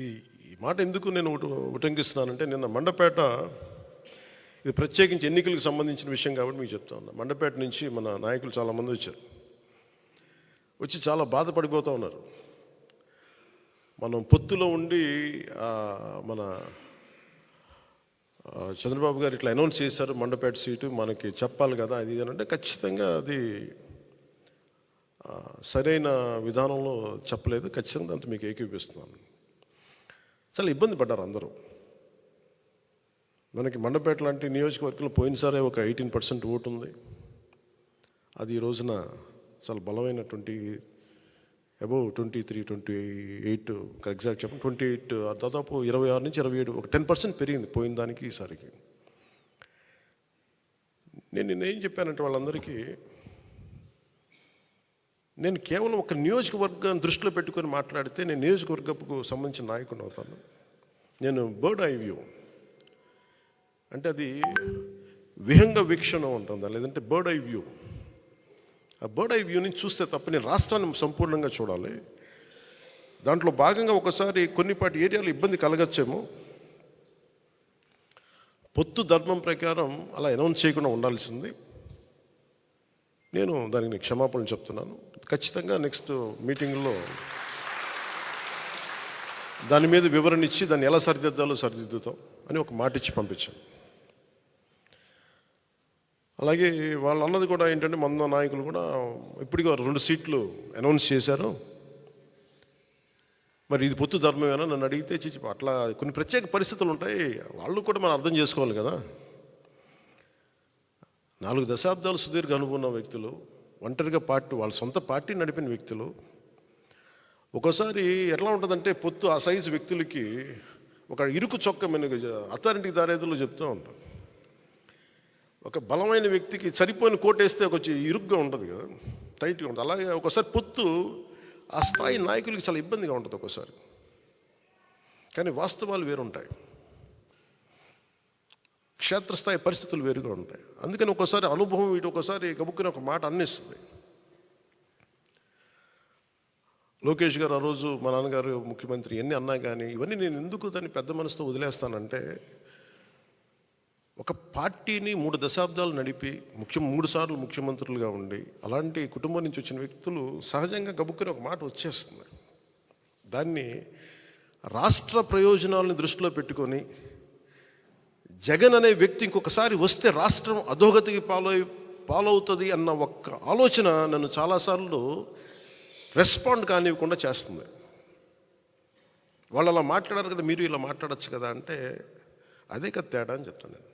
ఈ ఈ మాట ఎందుకు నేను ఉటంకిస్తున్నానంటే, నిన్న మండపేట, ఇది ప్రత్యేకించి ఎన్నికలకు సంబంధించిన విషయం కాబట్టి మీకు చెప్తా ఉన్నా. మండపేట నుంచి మన నాయకులు చాలామంది వచ్చారు. వచ్చి చాలా బాధపడిపోతూ ఉన్నారు. మనం పొత్తులో ఉండి మన చంద్రబాబు గారు ఇట్లా అనౌన్స్ చేశారు, మండపేట సీటు మనకి చెప్పాలి కదా అది ఇది అంటే, ఖచ్చితంగా అది సరైన విధానంలో చెప్పలేదు. ఖచ్చితంగా అంత మీకు ఏకీపిస్తున్నాను. చాలా ఇబ్బంది పడ్డారు అందరూ. మనకి మండపేట లాంటి నియోజకవర్గంలో పోయినసారే ఒక 18% ఓటు ఉంది. అది ఈ రోజున చాలా బలమైన అబౌవ్ 23, 28 ఎగ్జాక్ట్ చెప్పండి 28, దాదాపు 26 నుంచి 27, ఒక 10% పెరిగింది పోయిన దానికి ఈసారికి. నేనేం చెప్పానంటే వాళ్ళందరికీ, నేను కేవలం ఒక నియోజకవర్గాన్ని దృష్టిలో పెట్టుకొని మాట్లాడితే నేను నియోజకవర్గపు సంబంధించిన నాయకుడిని అవుతాను. నేను బర్డ్ ఐ వ్యూ అంటే అది విహంగ వీక్షణ ఉంటుందా, లేదంటే బర్డ్ ఐ వ్యూ. ఆ బర్డ్ ఐ వ్యూ నుంచి చూస్తే తప్ప నేను రాష్ట్రాన్ని సంపూర్ణంగా చూడాలి. దాంట్లో భాగంగా ఒకసారి కొన్నిపాటి ఏరియాలో ఇబ్బంది కలగచ్చేమో. పొత్తు ధర్మం ప్రకారం అలా అనౌన్స్ చేయకుండా ఉండాల్సింది. నేను దానికి క్షమాపణలు చెప్తున్నాను. ఖచ్చితంగా నెక్స్ట్ మీటింగ్లో దాని మీద వివరణ ఇచ్చి దాన్ని ఎలా సరిదిద్దాలో సరిదిద్దుతాం అని ఒక మాట ఇచ్చి పంపించాను. అలాగే వాళ్ళు అన్నది కూడా ఏంటంటే, మన నాయకులు కూడా ఇప్పటికీ 2 సీట్లు అనౌన్స్ చేశారు, మరి ఇది పొత్తు ధర్మమేనా నన్ను అడిగితే అట్లా కొన్ని ప్రత్యేక పరిస్థితులు ఉంటాయి, వాళ్ళు కూడా మనం అర్థం చేసుకోవాలి కదా. 4 దశాబ్దాలు సుదీర్ఘ అనుభవం వ్యక్తులు, ఒంటరిగా వాళ్ళ సొంత పార్టీ నడిపిన వ్యక్తులు. ఒక్కోసారి ఎట్లా ఉంటుందంటే, పొత్తు ఆ సైజు వ్యక్తులకి ఒక ఇరుకు చొక్క అథారిటీ దారేదులో చెప్తూ ఉంటాం. ఒక బలమైన వ్యక్తికి సరిపోయిన కోటేస్తే కొంచెం ఇరుగ్గా ఉంటుంది కదా, టైట్గా ఉంటుంది. అలాగే ఒకసారి పొత్తు ఆ స్థాయి నాయకులకి చాలా ఇబ్బందిగా ఉంటుంది ఒక్కోసారి. కానీ వాస్తవాలు వేరుంటాయి, క్షేత్రస్థాయి పరిస్థితులు వేరుగా ఉంటాయి. అందుకని ఒక్కోసారి అనుభవం ఇటు ఒకసారి గబుక్కుని ఒక మాట అన్నిస్తుంది. లోకేష్ గారు ఆ రోజు మా నాన్నగారు ముఖ్యమంత్రి ఎన్ని అన్నా కానీ ఇవన్నీ నేను ఎందుకు దాన్ని పెద్ద మనసుతో వదిలేస్తానంటే, ఒక పార్టీని 3 దశాబ్దాలు నడిపి 3 సార్లు ముఖ్యమంత్రులుగా ఉండి అలాంటి కుటుంబం నుంచి వచ్చిన వ్యక్తులు సహజంగా గబుక్కుని ఒక మాట వచ్చేస్తుంది. దాన్ని రాష్ట్ర ప్రయోజనాలను దృష్టిలో పెట్టుకొని జగన్ అనే వ్యక్తి ఇంకొకసారి వస్తే రాష్ట్రం అధోగతికి పాలవుతుంది అన్న ఒక్క ఆలోచన నన్ను చాలాసార్లు రెస్పాండ్ కానివ్వకుండా చేస్తుంది. వాళ్ళు అలా మాట్లాడారు కదా, మీరు ఇలా మాట్లాడచ్చు కదా అంటే, అదే కదా తేడా అని చెప్తాను నేను.